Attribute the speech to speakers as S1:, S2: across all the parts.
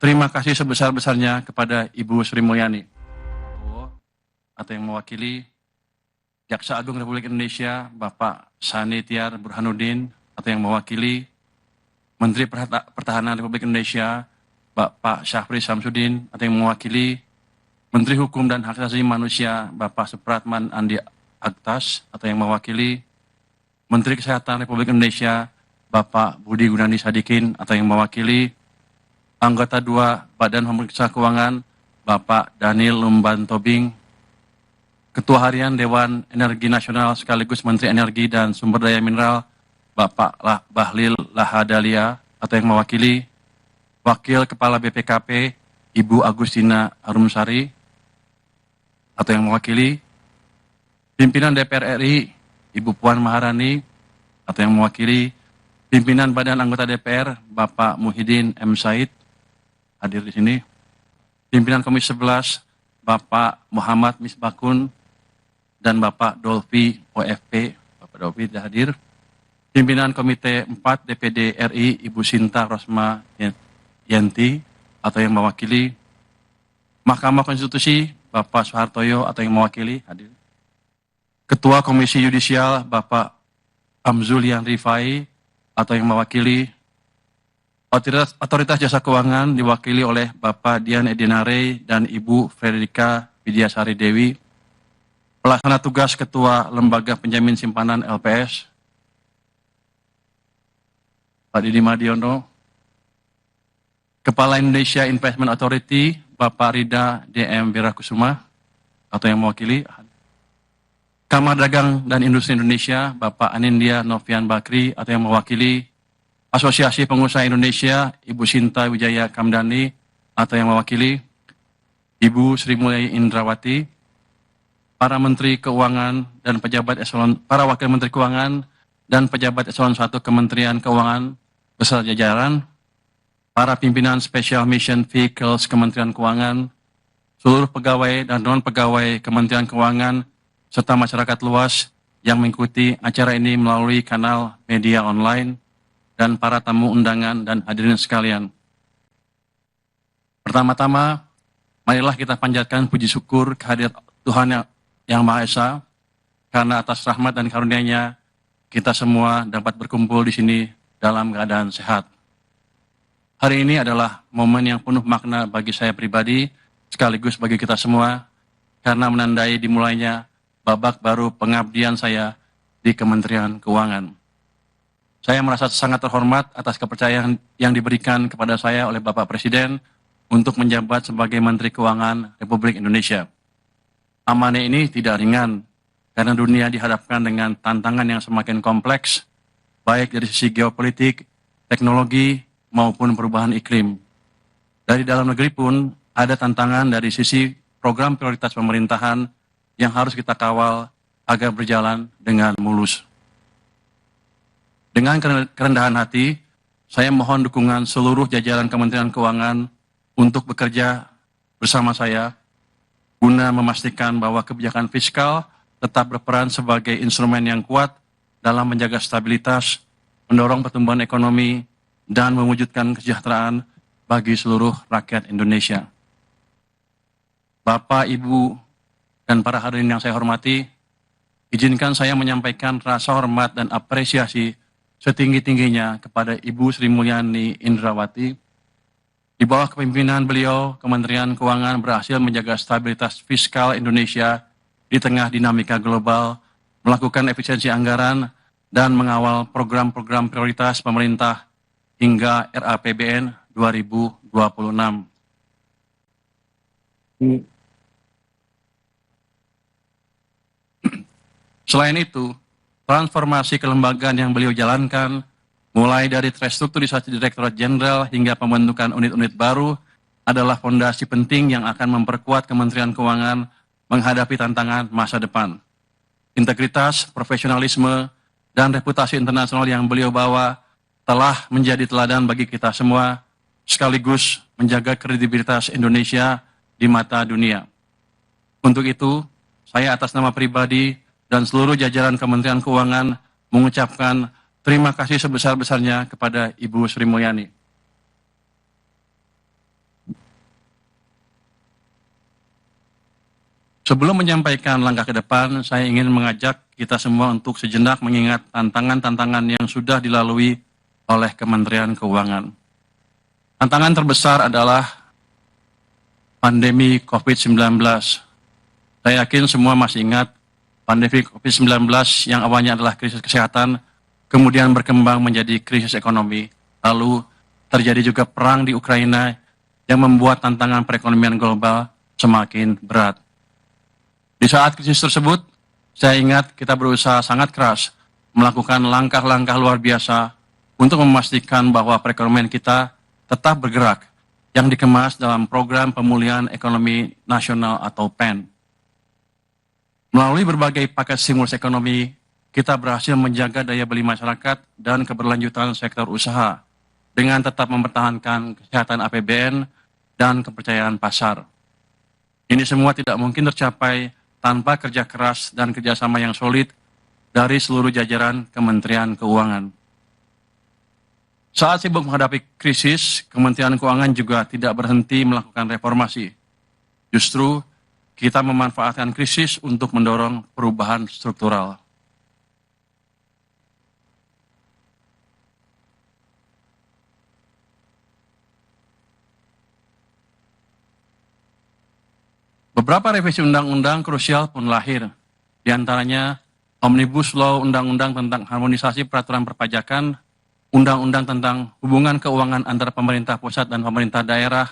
S1: Terima kasih sebesar-besarnya kepada Ibu Sri Mulyani atau yang mewakili Jaksa Agung Republik Indonesia Bapak Sani Tiar Burhanuddin atau yang mewakili Menteri Pertahanan Republik Indonesia Bapak Syafri Samsudin atau yang mewakili Menteri Hukum dan Hak Asasi Manusia Bapak Supratman Andi Aktas atau yang mewakili Menteri Kesehatan Republik Indonesia Bapak Budi Gunadi Sadikin atau yang mewakili Anggota 2 Badan Pemeriksa Keuangan Bapak Daniel Lumban Tobing, Ketua Harian Dewan Energi Nasional sekaligus Menteri Energi dan Sumber Daya Mineral Bapak Bahlil Lahadalia atau yang mewakili Wakil Kepala BPKP Ibu Agustina Arumsari atau yang mewakili Pimpinan DPR RI Ibu Puan Maharani atau yang mewakili Pimpinan Badan Anggota DPR Bapak Muhyiddin M. Said hadir di sini. Pimpinan Komisi 11 Bapak Muhammad Misbakun dan Bapak Dolfi OFP, Bapak Dolfi tidak hadir. Pimpinan Komite 4 DPD RI Ibu Sinta Rosma Yanti atau yang mewakili. Mahkamah Konstitusi Bapak Soehartoyo atau yang mewakili hadir. Ketua Komisi Yudisial Bapak Amzulian Rifai atau yang mewakili. Otoritas Jasa Keuangan diwakili oleh Bapak Dian Edinare dan Ibu Fredrika Widyasari Dewi. Pelaksana tugas Ketua Lembaga Penjamin Simpanan LPS, Pak Didi Madiono. Kepala Indonesia Investment Authority, Bapak Rida DM Wirakusuma, atau yang mewakili. Kamar Dagang dan Industri Indonesia, Bapak Anindya Novian Bakri, atau yang mewakili. Asosiasi Pengusaha Indonesia, Ibu Sinta Wijaya Kamdani, atau yang mewakili. Ibu Sri Mulyani Indrawati, para Menteri Keuangan dan pejabat eselon, para Wakil Menteri Keuangan dan pejabat eselon 1 Kementerian Keuangan beserta jajaran, para pimpinan Special Mission Vehicles Kementerian Keuangan, seluruh pegawai dan non-pegawai Kementerian Keuangan, serta masyarakat luas yang mengikuti acara ini melalui kanal media online, dan para tamu undangan dan hadirin sekalian. Pertama-tama, marilah kita panjatkan puji syukur kehadirat Tuhan yang Maha Esa, karena atas rahmat dan karunia-Nya kita semua dapat berkumpul di sini dalam keadaan sehat. Hari ini adalah momen yang penuh makna bagi saya pribadi, sekaligus bagi kita semua, karena menandai dimulainya babak baru pengabdian saya di Kementerian Keuangan. Saya merasa sangat terhormat atas kepercayaan yang diberikan kepada saya oleh Bapak Presiden untuk menjabat sebagai Menteri Keuangan Republik Indonesia. Amanah ini tidak ringan, karena dunia dihadapkan dengan tantangan yang semakin kompleks, baik dari sisi geopolitik, teknologi, maupun perubahan iklim. Dari dalam negeri pun ada tantangan dari sisi program prioritas pemerintahan yang harus kita kawal agar berjalan dengan mulus. Dengan kerendahan hati, saya mohon dukungan seluruh jajaran Kementerian Keuangan untuk bekerja bersama saya guna memastikan bahwa kebijakan fiskal tetap berperan sebagai instrumen yang kuat dalam menjaga stabilitas, mendorong pertumbuhan ekonomi, dan mewujudkan kesejahteraan bagi seluruh rakyat Indonesia. Bapak, Ibu, dan para hadirin yang saya hormati, izinkan saya menyampaikan rasa hormat dan apresiasi setinggi-tingginya kepada Ibu Sri Mulyani Indrawati. Di bawah kepemimpinan beliau, Kementerian Keuangan berhasil menjaga stabilitas fiskal Indonesia di tengah dinamika global, melakukan efisiensi anggaran, dan mengawal program-program prioritas pemerintah hingga RAPBN 2026. Selain itu, transformasi kelembagaan yang beliau jalankan, mulai dari restrukturisasi Direktorat Jenderal hingga pembentukan unit-unit baru, adalah fondasi penting yang akan memperkuat Kementerian Keuangan menghadapi tantangan masa depan. Integritas, profesionalisme, dan reputasi internasional yang beliau bawa telah menjadi teladan bagi kita semua, sekaligus menjaga kredibilitas Indonesia di mata dunia. Untuk itu, saya atas nama pribadi dan seluruh jajaran Kementerian Keuangan mengucapkan terima kasih sebesar-besarnya kepada Ibu Sri Mulyani. Sebelum menyampaikan langkah ke depan, saya ingin mengajak kita semua untuk sejenak mengingat tantangan-tantangan yang sudah dilalui oleh Kementerian Keuangan. Tantangan terbesar adalah pandemi COVID-19. Saya yakin semua masih ingat pandemi COVID-19 yang awalnya adalah krisis kesehatan, kemudian berkembang menjadi krisis ekonomi. Lalu terjadi juga perang di Ukraina yang membuat tantangan perekonomian global semakin berat. Di saat krisis tersebut, saya ingat kita berusaha sangat keras melakukan langkah-langkah luar biasa untuk memastikan bahwa perekonomian kita tetap bergerak yang dikemas dalam program pemulihan ekonomi nasional atau PEN. Melalui berbagai paket stimulus ekonomi, kita berhasil menjaga daya beli masyarakat dan keberlanjutan sektor usaha dengan tetap mempertahankan kesehatan APBN dan kepercayaan pasar. Ini semua tidak mungkin tercapai tanpa kerja keras dan kerjasama yang solid dari seluruh jajaran Kementerian Keuangan. Saat sibuk menghadapi krisis, Kementerian Keuangan juga tidak berhenti melakukan reformasi. Justru, kita memanfaatkan krisis untuk mendorong perubahan struktural. Beberapa revisi undang-undang krusial pun lahir, di antaranya Omnibus Law Undang-Undang tentang Harmonisasi Peraturan Perpajakan, Undang-Undang tentang Hubungan Keuangan antara Pemerintah Pusat dan Pemerintah Daerah,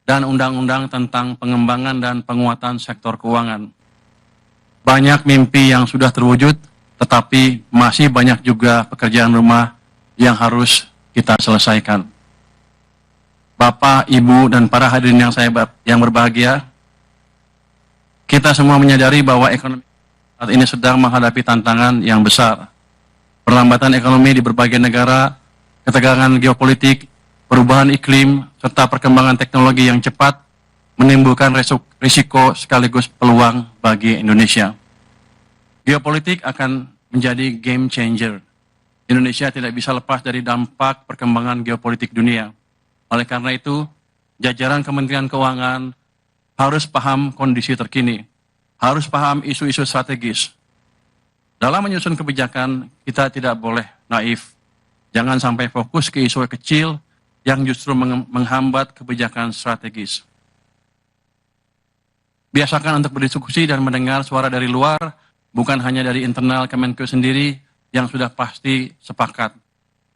S1: dan Undang-Undang tentang Pengembangan dan Penguatan Sektor Keuangan. Banyak mimpi yang sudah terwujud, tetapi masih banyak juga pekerjaan rumah yang harus kita selesaikan. Bapak, Ibu, dan para hadirin yang berbahagia, kita semua menyadari bahwa ekonomi saat ini sedang menghadapi tantangan yang besar. Perlambatan ekonomi di berbagai negara, ketegangan geopolitik, perubahan iklim, serta perkembangan teknologi yang cepat menimbulkan risiko sekaligus peluang bagi Indonesia. Geopolitik akan menjadi game changer. Indonesia tidak bisa lepas dari dampak perkembangan geopolitik dunia. Oleh karena itu, jajaran Kementerian Keuangan harus paham kondisi terkini, harus paham isu-isu strategis. Dalam menyusun kebijakan, kita tidak boleh naif. Jangan sampai fokus ke isu kecil yang justru menghambat kebijakan strategis. Biasakan untuk berdiskusi dan mendengar suara dari luar, bukan hanya dari internal Kemenkeu sendiri yang sudah pasti sepakat,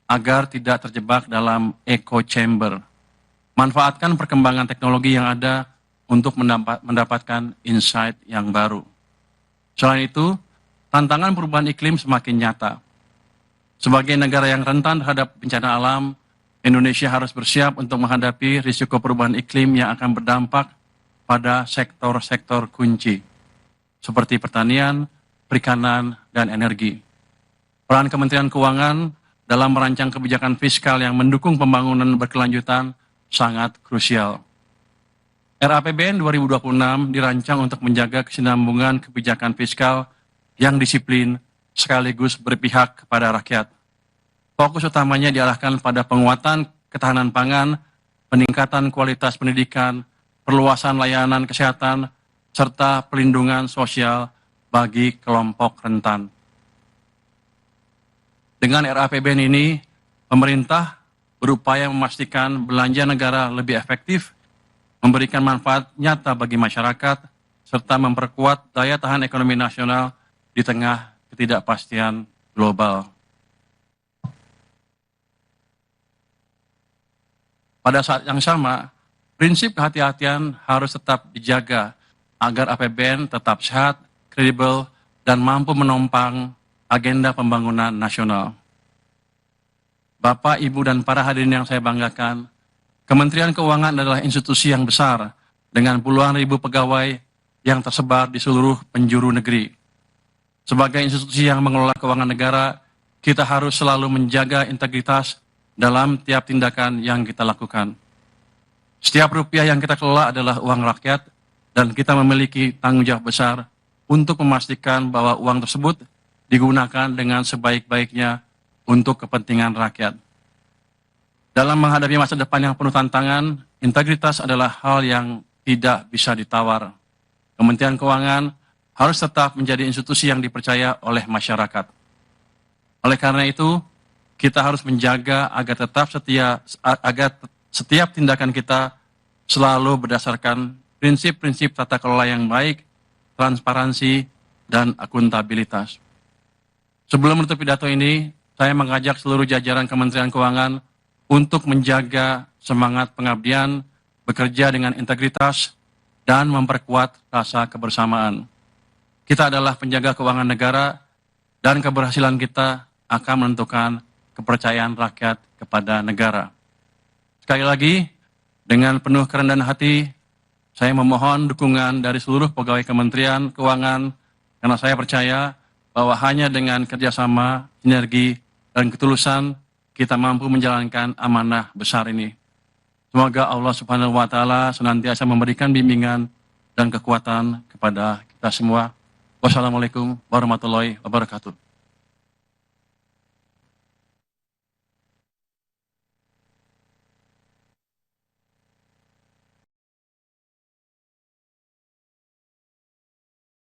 S1: agar tidak terjebak dalam echo chamber. Manfaatkan perkembangan teknologi yang ada untuk mendapatkan insight yang baru. Selain itu, tantangan perubahan iklim semakin nyata. Sebagai negara yang rentan terhadap bencana alam, Indonesia harus bersiap untuk menghadapi risiko perubahan iklim yang akan berdampak pada sektor-sektor kunci, seperti pertanian, perikanan, dan energi. Peran Kementerian Keuangan dalam merancang kebijakan fiskal yang mendukung pembangunan berkelanjutan sangat krusial. RAPBN 2026 dirancang untuk menjaga kesinambungan kebijakan fiskal yang disiplin sekaligus berpihak kepada rakyat. Fokus utamanya diarahkan pada penguatan ketahanan pangan, peningkatan kualitas pendidikan, perluasan layanan kesehatan, serta pelindungan sosial bagi kelompok rentan. Dengan RAPBN ini, pemerintah berupaya memastikan belanja negara lebih efektif, memberikan manfaat nyata bagi masyarakat, serta memperkuat daya tahan ekonomi nasional di tengah ketidakpastian global. Pada saat yang sama, prinsip kehati-hatian harus tetap dijaga agar APBN tetap sehat, kredibel, dan mampu menopang agenda pembangunan nasional. Bapak, Ibu, dan para hadirin yang saya banggakan, Kementerian Keuangan adalah institusi yang besar dengan puluhan ribu pegawai yang tersebar di seluruh penjuru negeri. Sebagai institusi yang mengelola keuangan negara, kita harus selalu menjaga integritas dalam tiap tindakan yang kita lakukan. Setiap rupiah yang kita kelola adalah uang rakyat dan kita memiliki tanggung jawab besar untuk memastikan bahwa uang tersebut digunakan dengan sebaik-baiknya untuk kepentingan rakyat. Dalam menghadapi masa depan yang penuh tantangan, integritas adalah hal yang tidak bisa ditawar. Kementerian Keuangan harus tetap menjadi institusi yang dipercaya oleh masyarakat. Oleh karena itu, kita harus menjaga agar setiap tindakan kita selalu berdasarkan prinsip-prinsip tata kelola yang baik, transparansi, dan akuntabilitas. Sebelum menutup pidato ini, saya mengajak seluruh jajaran Kementerian Keuangan untuk menjaga semangat pengabdian, bekerja dengan integritas, dan memperkuat rasa kebersamaan. Kita adalah penjaga keuangan negara, dan keberhasilan kita akan menentukan kepercayaan rakyat kepada negara. Sekali lagi, dengan penuh kerendahan hati, saya memohon dukungan dari seluruh pegawai Kementerian Keuangan, karena saya percaya bahwa hanya dengan kerjasama, sinergi, dan ketulusan, kita mampu menjalankan amanah besar ini. Semoga Allah Subhanahu wa Ta'ala senantiasa memberikan bimbingan dan kekuatan kepada kita semua. Wassalamualaikum warahmatullahi wabarakatuh.